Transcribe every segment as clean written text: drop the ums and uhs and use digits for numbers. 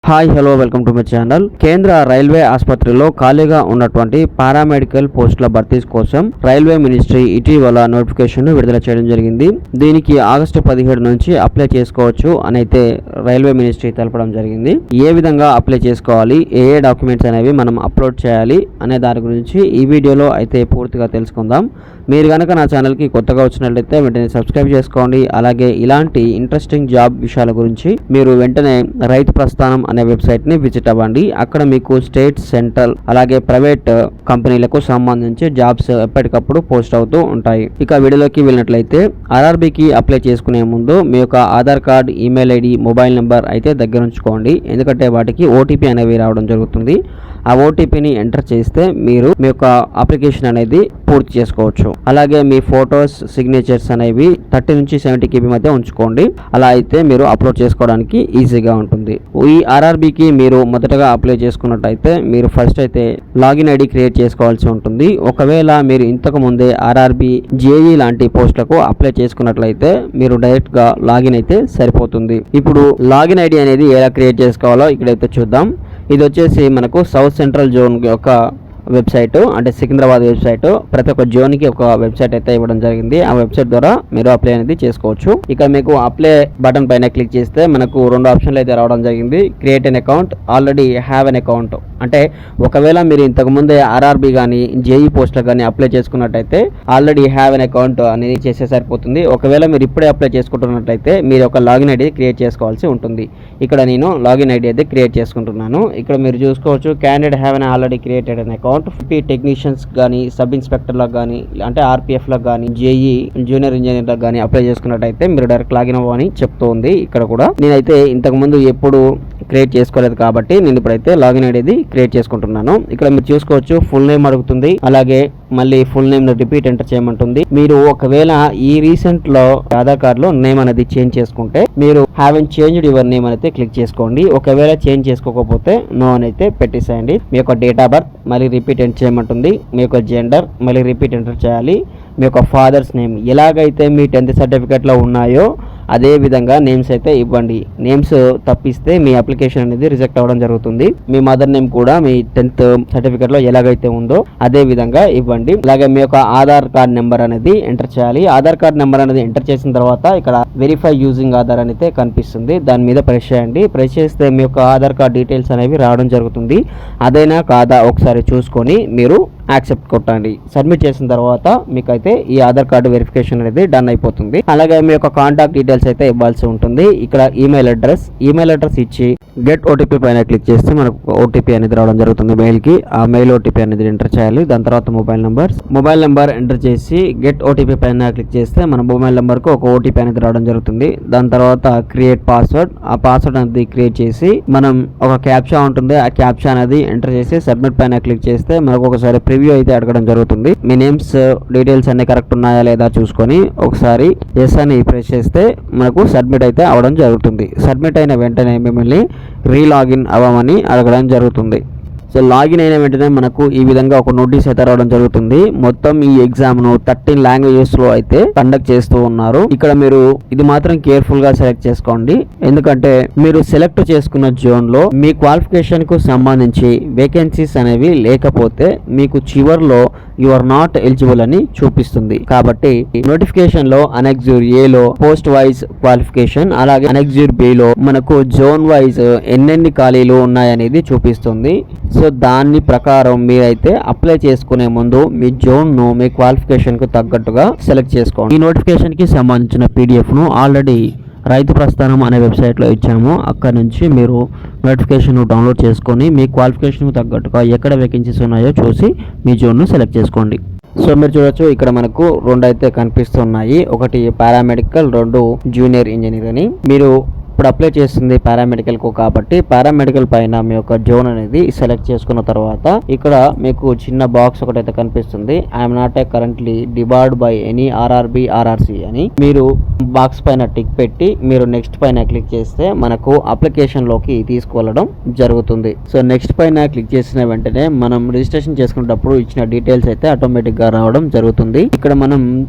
Hi hello welcome to my channel. కేంద్ర railway ఆసుపత్రిలో ఖాళీగా ఉన్నటువంటి పారామెడికల్ పోస్టుల భర్తీ కోసం రైల్వే మినిస్ట్రీ ఇటీవల నోటిఫికేషన్ విడుదల చేయడం జరిగింది. దీనికి ఆగస్టు 17 నుంచి అప్లై చేసుకోవచ్చు అని అయితే రైల్వే మినిస్ట్రీ తెలపడం జరిగింది. ఏ విధంగా అప్లై చేసుకోవాలి, ఏ డాక్యుమెంట్స్ అనేవి మనం అప్లోడ్ చేయాలి అనే దాని గురించి ఈ వీడియోలో అయితే పూర్తిగా తెలుసుకుందాం. మీరు కనుక నా ఛానల్కి కొత్తగా వచ్చినట్లయితే వెంటనే సబ్స్క్రైబ్ చేసుకోండి. అలాగే ఇలాంటి ఇంట్రెస్టింగ్ జాబ్ విషయాల గురించి మీరు వెంటనే రైతు ప్రస్థానం అనే వెబ్సైట్ని విజిట్ అవ్వండి. అక్కడ మీకు స్టేట్, సెంట్రల్ అలాగే ప్రైవేట్ కంపెనీలకు సంబంధించి జాబ్స్ ఎప్పటికప్పుడు పోస్ట్ అవుతూ ఉంటాయి. ఇక వీడియోలోకి వెళ్ళినట్లయితే ఆర్ఆర్బీకి అప్లై చేసుకునే ముందు మీ యొక్క Aadhaar card, email ID, mobile number అయితే దగ్గర ఉంచుకోండి. ఎందుకంటే వాటికి ఓటీపీ అనేవి రావడం జరుగుతుంది. ఆ ఓటీపీని ఎంటర్ చేస్తే మీరు మీ యొక్క అప్లికేషన్ అనేది పూర్తి చేసుకోవచ్చు. అలాగే మీ ఫొటోస్, సిగ్నేచర్స్ అనేవి 30 నుంచి 70 KB మధ్య ఉంచుకోండి. అలా అయితే మీరు అప్లోడ్ చేసుకోవడానికి ఈజీగా ఉంటుంది. ఈ ఆర్ఆర్బీకి మీరు మొదటగా అప్లై చేసుకున్నట్టయితే మీరు ఫస్ట్ అయితే లాగిన్ ఐడి క్రియేట్ చేసుకోవాల్సి ఉంటుంది. ఒకవేళ మీరు ఇంతకు ముందే ఆర్ఆర్బీ, జేఈ లాంటి పోస్టులకు అప్లై చేసుకున్నట్లయితే మీరు డైరెక్ట్ గా లాగిన్ అయితే సరిపోతుంది. ఇప్పుడు లాగిన్ ఐడి అనేది ఎలా క్రియేట్ చేసుకోవాలో ఇక్కడైతే చూద్దాం. ఇది వచ్చేసి మనకు సౌత్ సెంట్రల్ జోన్ యొక్క వెబ్సైట్, అంటే సికింద్రాబాద్ వెబ్సైట్. ప్రతి ఒక్క జోన్కి ఒక వెబ్సైట్ అయితే ఇవ్వడం జరిగింది. ఆ వెబ్సైట్ ద్వారా మీరు అప్లై అనేది చేసుకోవచ్చు. ఇక్కడ మీకు అప్లై బటన్ పైన క్లిక్ చేస్తే మనకు 2 ఆప్షన్లు అయితే రావడం జరిగింది. Create N account, already have an account. అంటే ఒకవేళ మీరు ఇంతకుముందే ఆర్ఆర్బీ కానీ జేఈ పోస్టులకు కానీ అప్లై చేసుకున్నట్టయితే ఆల్రెడీ హ్యావ్ ఎన్ అకౌంట్ అనేది చేసే సరిపోతుంది. ఒకవేళ మీరు ఇప్పుడే అప్లై చేసుకుంటున్నట్టయితే మీరు ఒక లాగిన్ ఐడి క్రియేట్ చేసుకోవాల్సి ఉంటుంది. ఇక్కడ నేను లాగిన్ ఐడి అయితే క్రియేట్ చేసుకుంటున్నాను. ఇక్కడ మీరు చూసుకోవచ్చు, candidate have an already created an account. Technicians కానీ, సబ్ ఇన్స్పెక్టర్లకు కానీ, అంటే ఆర్పిఎఫ్లకు కానీ, జేఈ జూనియర్ ఇంజనీర్లకు కానీ అప్లై చేసుకున్నట్టయితే మీరు డైరెక్ట్ లాగిన్ అవ్వని చెప్తుంది. ఇక్కడ కూడా నేనైతే ఇంతకుముందు ఎప్పుడు క్రియేట్ చేసుకోలేదు కాబట్టి నేను ఇప్పుడైతే లాగిన్ ఐడి క్రియేట్ చేసుకుంటున్నాను. ఇక్కడ మీరు చూసుకోవచ్చు, ఫుల్ నేమ్ అడుగుతుంది. అలాగే మళ్ళీ ఫుల్ నేమ్ రిపీట్ ఎంటర్ చేయమంటుంది. మీరు ఒకవేళ ఈ రీసెంట్ లో ఆధార్ కార్డ్ లో నేమ్ అనేది చేంజ్ చేసుకుంటే మీరు హ్యావెన్ చేంజ్డ్ యువర్ నేమ్ అయితే క్లిక్ చేసుకోండి. ఒకవేళ చేంజ్ చేసుకోకపోతే నో అని అయితే పెట్టేసేయండి. మీ యొక్క డేట్ ఆఫ్ బర్త్ మళ్ళీ రిపీట్ ఎంటర్ చేయమంటుంది. మీ యొక్క జెండర్ మళ్ళీ రిపీట్ ఎంటర్ చేయాలి. మీ యొక్క ఫాదర్స్ నేమ్ ఎలాగైతే మీ 10th సర్టిఫికేట్లో ఉన్నాయో అదే విధంగా నేమ్స్ అయితే ఇవ్వండి. నేమ్స్ తప్పిస్తే మీ అప్లికేషన్ అనేది రిజెక్ట్ అవ్వడం జరుగుతుంది. మీ మదర్ నేమ్ కూడా మీ 10th సర్టిఫికేట్ లో ఎలాగైతే ఉందో అదే విధంగా ఇవ్వండి. అలాగే మీ యొక్క ఆధార్ కార్డ్ నెంబర్ అనేది ఎంటర్ చేయాలి. ఆధార్ కార్డ్ నెంబర్ అనేది ఎంటర్ చేసిన తర్వాత ఇక్కడ వెరిఫై యూజింగ్ ఆధార్ అనేది కనిపిస్తుంది. దాని మీద ప్రెస్ చేయండి. ప్రెస్ చేస్తే మీ యొక్క ఆధార్ కార్డ్ డీటెయిల్స్ అనేవి రావడం జరుగుతుంది. అదైనా కాదా ఒకసారి చూసుకొని మీరు యాక్సెప్ట్ కొట్టండి. సబ్మిట్ చేసిన తర్వాత మీకైతే ఈ ఆధార్ కార్డు వెరిఫికేషన్ అనేది డన్ అయిపోతుంది. అలాగే మీ యొక్క కాంటాక్ట్ డీటెయిల్స్ అయితే ఇవ్వాల్సి ఉంటుంది. ఇక్కడ ఈమెయిల్ అడ్రస్ ఇచ్చి గెట్ ఓటీపీ పైన క్లిక్ చేస్తే మనకు ఓటీపీ అనేది రావడం జరుగుతుంది మెయిల్ కి. ఆ మెయిల్ ఓటీపీ అనేది ఎంటర్ చేయాలి. దాని తర్వాత మొబైల్ నెంబర్ ఎంటర్ చేసి గెట్ ఓటీపీ పైన క్లిక్ చేస్తే మన మొబైల్ నెంబర్ కు ఒక ఓటీపీ అనేది రావడం జరుగుతుంది. దాని తర్వాత క్రియేట్ పాస్వర్డ్, ఆ పాస్వర్డ్ అనేది క్రియేట్ చేసి మనం ఒక క్యాప్చా ఉంటుంది. ఆ క్యాప్చా అనేది ఎంటర్ చేసి సబ్మిట్ పైన క్లిక్ చేస్తే మనకు ఒకసారి ప్రివ్యూ అయితే అడగడం జరుగుతుంది. మీ నేమ్స్ డీటెయిల్స్ అన్ని కరెక్ట్ ఉన్నాయా లేదా చూసుకొని ఒకసారి ఎస్ అని ప్రెస్ చేస్తే మనకు సబ్మిట్ అయితే అవ్వడం జరుగుతుంది. సబ్మిట్ అయిన వెంటనే మిమ్మల్ని రీలాగిన్ అవ్వమని అడగడం జరుగుతుంది. సో లాగిన్ అయిన వెంటనే మనకు ఈ విధంగా ఒక నోటీస్ అయితే రావడం జరుగుతుంది. మొత్తం ఈ ఎగ్జామ్ ను 13 లాంగ్వేజెస్ లో అయితే కండక్ట్ చేస్తూ ఉన్నారు. ఇక్కడ మీరు ఇది మాత్రం కేర్ఫుల్ గా సెలెక్ట్ చేసుకోండి. ఎందుకంటే మీరు సెలెక్ట్ చేసుకున్న జోన్ లో మీ క్వాలిఫికేషన్ కు సంబంధించి వేకెన్సీస్ అనేవి లేకపోతే మీకు చివర్లో యు ఆర్ నాట్ ఎలిజిబుల్ అని చూపిస్తుంది. కాబట్టి నోటిఫికేషన్ లో అనెక్స్యూర్ ఏ లో పోస్ట్ వైజ్ క్వాలిఫికేషన్, అలాగే అనెక్స్యూర్ బి లో మనకు జోన్ వైజ్ ఎన్నెన్ని ఖాళీలు ఉన్నాయనేది చూపిస్తుంది. సో దాని ప్రకారం మీరైతే అప్లై చేసుకునే ముందు మీ జోన్ ను మీ క్వాలిఫికేషన్ కు తగ్గట్టుగా సెలెక్ట్ చేసుకోండి. ఈ నోటిఫికేషన్ కి సంబంధించిన పీడిఎఫ్ ను ఆల్రెడీ రైతు ప్రస్థానం అనే వెబ్సైట్లో ఇచ్చాము. అక్కడ నుంచి మీరు నోటిఫికేషన్ డౌన్లోడ్ చేసుకొని మీ క్వాలిఫికేషన్ తగ్గట్టుగా ఎక్కడ వేకెన్సీస్ ఉన్నాయో చూసి మీ జోన్ను సెలెక్ట్ చేసుకోండి. సో మీరు చూడొచ్చు, ఇక్కడ మనకు 2 అయితే కనిపిస్తున్నాయి. ఒకటి పారామెడికల్, 2 జూనియర్ ఇంజనీర్ అని. మీరు ఇప్పుడు అప్లై చేస్తుంది పారామెడికల్కు కాబట్టి పారామెడికల్ పైన మీ యొక్క జోన్ అనేది సెలెక్ట్ చేసుకున్న తర్వాత ఇక్కడ మీకు చిన్న బాక్స్ ఒకటైతే కనిపిస్తుంది. I'm not a currently debarred by any RRB RRC అని. మీరు బాక్స్ పైన టిక్ పెట్టి మీరు నెక్స్ట్ పైన క్లిక్ చేస్తే మనకు అప్లికేషన్ లోకి తీసుకువెళ్ళడం జరుగుతుంది. సో నెక్స్ట్ పైన క్లిక్ చేసిన వెంటనే మనం రిజిస్ట్రేషన్ చేసుకునేటప్పుడు ఇచ్చిన డీటెయిల్స్ అయితే ఆటోమేటిక్ గా రావడం జరుగుతుంది. ఇక్కడ మనం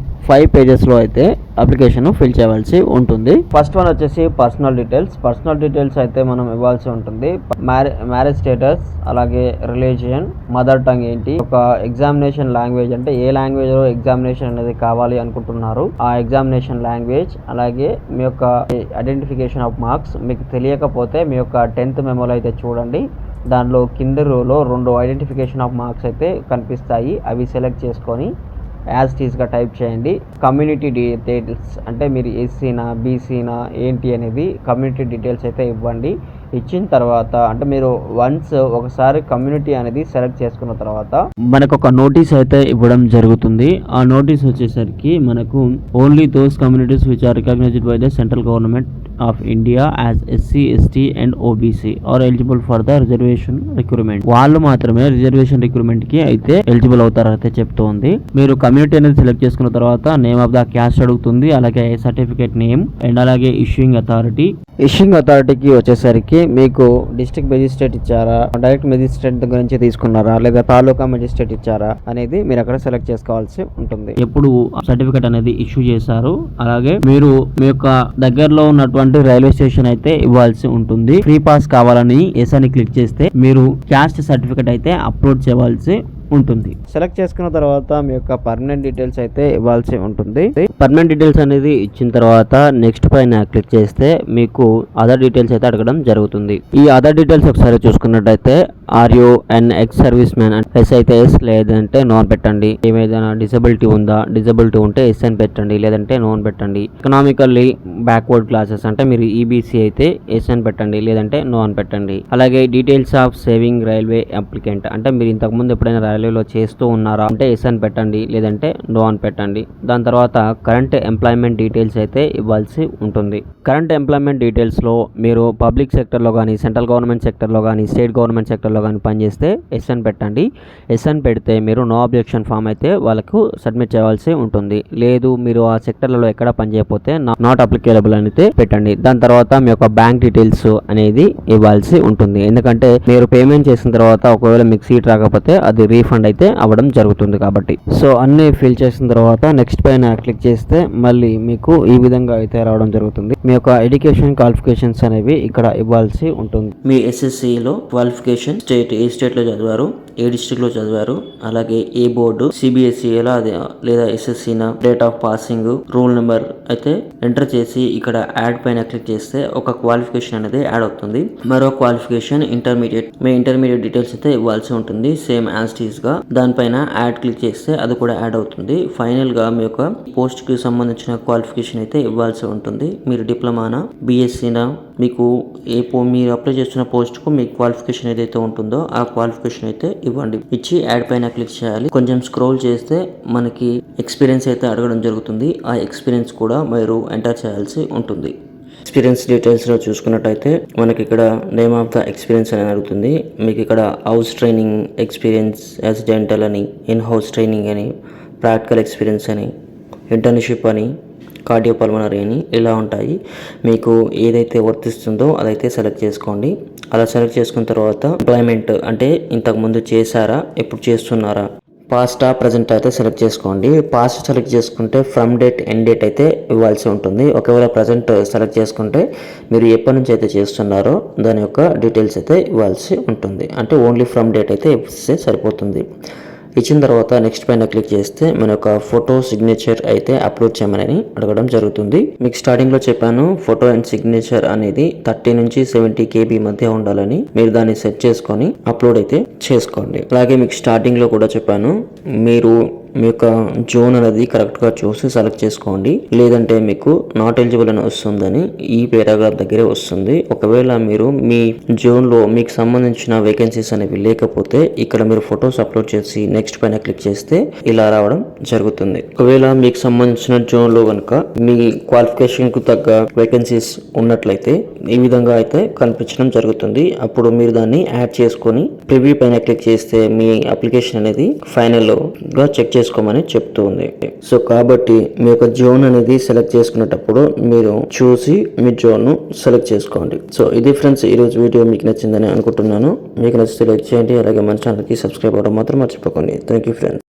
5 pages లో అయితే అప్లికేషన్ ఫిల్ చేయవలసి ఉంటుంది. ఫస్ట్ వన్ వచ్చేసి పర్సనల్ పర్సనల్ డీటెయిల్స్ అయితే మనం ఇవ్వాల్సి ఉంటుంది. మ్యారేజ్ స్టేటస్, అలాగే రిలీజియన్, మదర్ టంగ్ ఏంటి, ఒక ఎగ్జామినేషన్ లాంగ్వేజ్ అంటే ఏ లాంగ్వేజ్ లో ఎగ్జామినేషన్ అనేది కావాలి అనుకుంటున్నారు ఆ ఎగ్జామినేషన్ లాంగ్వేజ్, అలాగే మీ యొక్క ఐడెంటిఫికేషన్ ఆఫ్ మార్క్స్. మీకు తెలియకపోతే మీ యొక్క 10th మెమోలో అయితే చూడండి, దానిలో కింద రోలో 2 ఐడెంటిఫికేషన్ ఆఫ్ మార్క్స్ అయితే కనిపిస్తాయి. అవి సెలెక్ట్ చేసుకొని యాజ్ టీజ్గా టైప్ చేయండి. కమ్యూనిటీ డీటెయిల్స్ అంటే మీరు ఎస్సీనా బీసీనా ఏంటి అనేది కమ్యూనిటీ డీటెయిల్స్ అయితే ఇవ్వండి. ఇచ్చిన తర్వాత అంటే మీరు ఒకసారి కమ్యూనిటీ అనేది సెలెక్ట్ చేసుకున్న తర్వాత మనకు ఒక నోటీస్ అయితే ఇవ్వడం జరుగుతుంది. ఆ నోటీస్ వచ్చేసరికి మనకు only those communities which are recognized by the central government of India as SC, ST and OBC are eligible for the reservation recruitment, వాళ్ళు మాత్రమే రిజర్వేషన్ రిక్రూట్మెంట్ కి అయితే ఎలిజిబుల్ అవుతారు అయితే చెప్తోంది. మీరు కమ్యూనిటీ అనేది సెలెక్ట్ చేసుకున్న తర్వాత నేమ్ ఆఫ్ ద క్యాస్ట్ అడుగుతుంది, అలాగే సర్టిఫికేట్ నేమ్ అండ్ అలాగే ఇష్యూయింగ్ అథారిటీకి వచ్చేసరికి మీకు డిస్ట్రిక్ట్ మెజిస్ట్రేట్ ఇచ్చారా, డైరెక్ట్ మెజిస్ట్రేట్ దగ్గర నుంచి తీసుకున్నారా, లేదా తాలూకా మెజిస్ట్రేట్ ఇచ్చారా అనేది మీరు అక్కడ సెలెక్ట్ చేసుకోవాల్సి ఉంటుంది. ఎప్పుడు సర్టిఫికేట్ అనేది ఇష్యూ చేశారు, అలాగే మీరు మీ యొక్క దగ్గరలో ఉన్నటువంటి రైల్వే స్టేషన్ అయితే ఇవ్వాల్సి ఉంటుంది. ఫ్రీ పాస్ కావాలని ఎస్ అని క్లిక్ చేస్తే మీరు క్యాస్ట్ సర్టిఫికేట్ అయితే అప్లోడ్ చేయవలసి ఉంటుంది. సెలెక్ట్ చేసుకున్న తర్వాత మీ యొక్క పర్మనెంట్ డీటెయిల్స్ అయితే ఇవ్వాల్సి ఉంటుంది. పర్మనెంట్ డీటెయిల్స్ అనేది ఇచ్చిన తర్వాత నెక్స్ట్ పైన క్లిక్ చేస్తే మీకు అదర్ డీటెయిల్స్ అయితే అడగడం జరుగుతుంది. ఈ అదర్ డీటెయిల్స్ ఒకసారి చూసుకున్నట్టయితే are you an ex service man yes అయితే ఎస్, లేదంటే నోన్ పెట్టండి. ఏమైనా డిసబిలిటీ ఉందా, డిసబిలిటీ ఉంటే ఎస్ అని పెట్టండి, లేదంటే నోన్ పెట్టండి. ఎకనామికల్లీ బ్యాక్వర్డ్ క్లాసెస్ అంటే మీరు ఈబీసీ అయితే ఎస్ అని పెట్టండి, లేదంటే నోన్ పెట్టండి. అలాగే details of saving railway applicant అంటే మీరు ఇంతకు ముందు ఎప్పుడైనా రైల్వేలో చేస్తూ ఉన్నారా అంటే ఎస్ అని పెట్టండి, లేదంటే నో అని పెట్టండి. దాని తర్వాత కరెంట్ ఎంప్లాయ్మెంట్ డీటెయిల్స్ అయితే ఇవ్వాల్సి ఉంటుంది. కరెంట్ ఎంప్లాయ్మెంట్ డీటెయిల్స్ లో మీరు పబ్లిక్ సెక్టర్ లో కానీ, సెంట్రల్ గవర్నమెంట్ సెక్టర్ లో కానీ, స్టేట్ గవర్నమెంట్ సెక్టర్ లో కానీ పనిచేస్తే ఎస్ అని పెట్టండి. ఎస్ అని పెడితే మీరు నో అబ్జెక్షన్ ఫామ్ అయితే వాళ్ళకు సబ్మిట్ చేయాల్సి ఉంటుంది. లేదు మీరు ఆ సెక్టర్లలో ఎక్కడ పనిచేయకపోతే నాట్ అప్లికేబుల్ అయితే పెట్టండి. దాని తర్వాత మీ యొక్క బ్యాంక్ డీటెయిల్స్ అనేది ఇవ్వాల్సి ఉంటుంది. ఎందుకంటే మీరు పేమెంట్ చేసిన తర్వాత ఒకవేళ మీకు సీట్ రాకపోతే అది రీఫండ్ అయితే అవ్వడం జరుగుతుంది కాబట్టి. సో అన్ని ఫిల్ చేసిన తర్వాత నెక్స్ట్ పైన క్లిక్ చేస్తే మళ్ళీ మీకు ఈ విధంగా అయితే రావడం జరుగుతుంది. మీ యొక్క ఎడ్యుకేషన్ క్వాలిఫికేషన్స్ అనేవి ఇక్కడ ఇవ్వాల్సి ఉంటుంది. మీ ఎస్ఎస్సిలో క్వాలిఫికేషన్ ఏ స్టేట్ లో చదివారు, ఏ డిస్ట్రిక్ట్ లో చదివారు, అలాగే ఏ బోర్డు, సిబిఎస్ఈలా లేదా ఎస్ఎస్సినా, date of passing, roll number అయితే ఎంటర్ చేసి ఇక్కడ యాడ్ పైన క్లిక్ చేస్తే ఒక క్వాలిఫికేషన్ అనేది యాడ్ అవుతుంది. మరో క్వాలిఫికేషన్ ఇంటర్మీడియట్, మీ ఇంటర్మీడియట్ డీటెయిల్స్ అయితే ఇవ్వాల్సి ఉంటుంది సేమ్ యాజ్ టీజ్ గా. దానిపైన యాడ్ క్లిక్ చేస్తే అది కూడా యాడ్ అవుతుంది. ఫైనల్ గా మీ యొక్క పోస్ట్ కి సంబంధించిన క్వాలిఫికేషన్ అయితే ఇవ్వాల్సి ఉంటుంది. మీరు డిప్లొమానా, బిఎస్సీనా, మీకు మీరు అప్లై చేస్తున్న పోస్ట్ కు మీ క్వాలిఫికేషన్ ఏదైతే ఉంటుందో ఆ క్వాలిఫికేషన్ అయితే ఇవ్వండి. ఇచ్చి యాడ్ పైన క్లిక్ చేయాలి. కొంచెం స్క్రోల్ చేస్తే మనకి ఎక్స్పీరియన్స్ అయితే అడగడం జరుగుతుంది. ఆ ఎక్స్పీరియన్స్ కూడా మీరు ఎంటర్ చేయాల్సి ఉంటుంది. ఎక్స్పీరియన్స్ డీటెయిల్స్ లో చూసుకున్నట్టయితే మనకి ఇక్కడ నేమ్ ఆఫ్ ద ఎక్స్పీరియన్స్ అని అడుగుతుంది. మీకు ఇక్కడ హౌస్ ట్రైనింగ్ ఎక్స్పీరియన్స్, యాక్సిడెంటల్ అని, ఇన్ హౌస్ ట్రైనింగ్ అని, ప్రాక్టికల్ ఎక్స్పీరియన్స్ అని, ఇంటర్న్షిప్ అని, కార్డియోపల్మనరీ అని ఇలా ఉంటాయి. మీకు ఏదైతే వర్తిస్తుందో అదైతే సెలెక్ట్ చేసుకోండి. అలా సెలెక్ట్ చేసుకున్న తర్వాత ఎంప్లాయ్మెంట్ అంటే ఇంతకుముందు చేశారా, ఎప్పుడు చేస్తున్నారా, పాస్టా ప్రజెంట్ అయితే సెలెక్ట్ చేసుకోండి. పాస్ట్ సెలెక్ట్ చేసుకుంటే ఫ్రమ్ డేట్ ఎండ్ డేట్ అయితే ఇవ్వాల్సి ఉంటుంది. ఒకవేళ ప్రజెంట్ సెలెక్ట్ చేసుకుంటే మీరు ఎప్పటి నుంచి అయితే చేస్తున్నారో దాని యొక్క డీటెయిల్స్ అయితే ఇవ్వాల్సి ఉంటుంది. అంటే ఓన్లీ ఫ్రమ్ డేట్ అయితే ఇస్తే సరిపోతుంది. ఇచ్చిన తర్వాత నెక్స్ట్ పైన క్లిక్ చేస్తే మన యొక్క ఫోటో సిగ్నేచర్ అయితే అప్లోడ్ చేయమని అడగడం జరుగుతుంది. మీకు స్టార్టింగ్ లో చెప్పాను ఫోటో అండ్ సిగ్నేచర్ అనేది 30 నుంచి 70 KB మధ్య ఉండాలని. మీరు దాన్ని సెట్ చేసుకొని అప్లోడ్ అయితే చేసుకోండి. అలాగే మీకు స్టార్టింగ్ లో కూడా చెప్పాను మీరు మీ యొక్క జోన్ అనేది కరెక్ట్గా చూసి సెలెక్ట్ చేసుకోండి. లేదంటే మీకు నాట్ ఎలిజిబుల్ అని వస్తుందని ఈ పేరాగ్రాఫ్ దగ్గరే వస్తుంది. ఒకవేళ మీరు మీ జోన్లో మీకు సంబంధించిన వేకెన్సీస్ అనేవి లేకపోతే ఇక్కడ మీరు ఫొటోస్ అప్లోడ్ చేసి నెక్స్ట్ పైన క్లిక్ చేస్తే ఇలా రావడం జరుగుతుంది. ఒకవేళ మీకు సంబంధించిన జోన్లో కనుక మీ క్వాలిఫికేషన్ కు తగ్గ వేకెన్సీస్ ఉన్నట్లయితే ఈ విధంగా అయితే కనిపించడం జరుగుతుంది. అప్పుడు మీరు దాన్ని యాడ్ చేసుకొని ప్రివ్యూ పైన క్లిక్ చేస్తే మీ అప్లికేషన్ అనేది ఫైనల్ గా చెక్ చేసుకోమని చెప్తుంది. సో కాబట్టి మీ యొక్క జోన్ అనేది సెలెక్ట్ చేసుకునేటప్పుడు మీరు చూసి మీ జోన్ ను సెలెక్ట్ చేసుకోండి. సో ఇది ఫ్రెండ్స్ ఈ రోజు వీడియో మీకు నచ్చిందని అనుకుంటున్నాను. మీకు నచ్చితే లైక్ చేయండి. అలాగే మన ఛానల్ కి సబ్స్క్రైబ్ అవ్వడం మాత్రం మర్చిపోకండి. Thank you friends.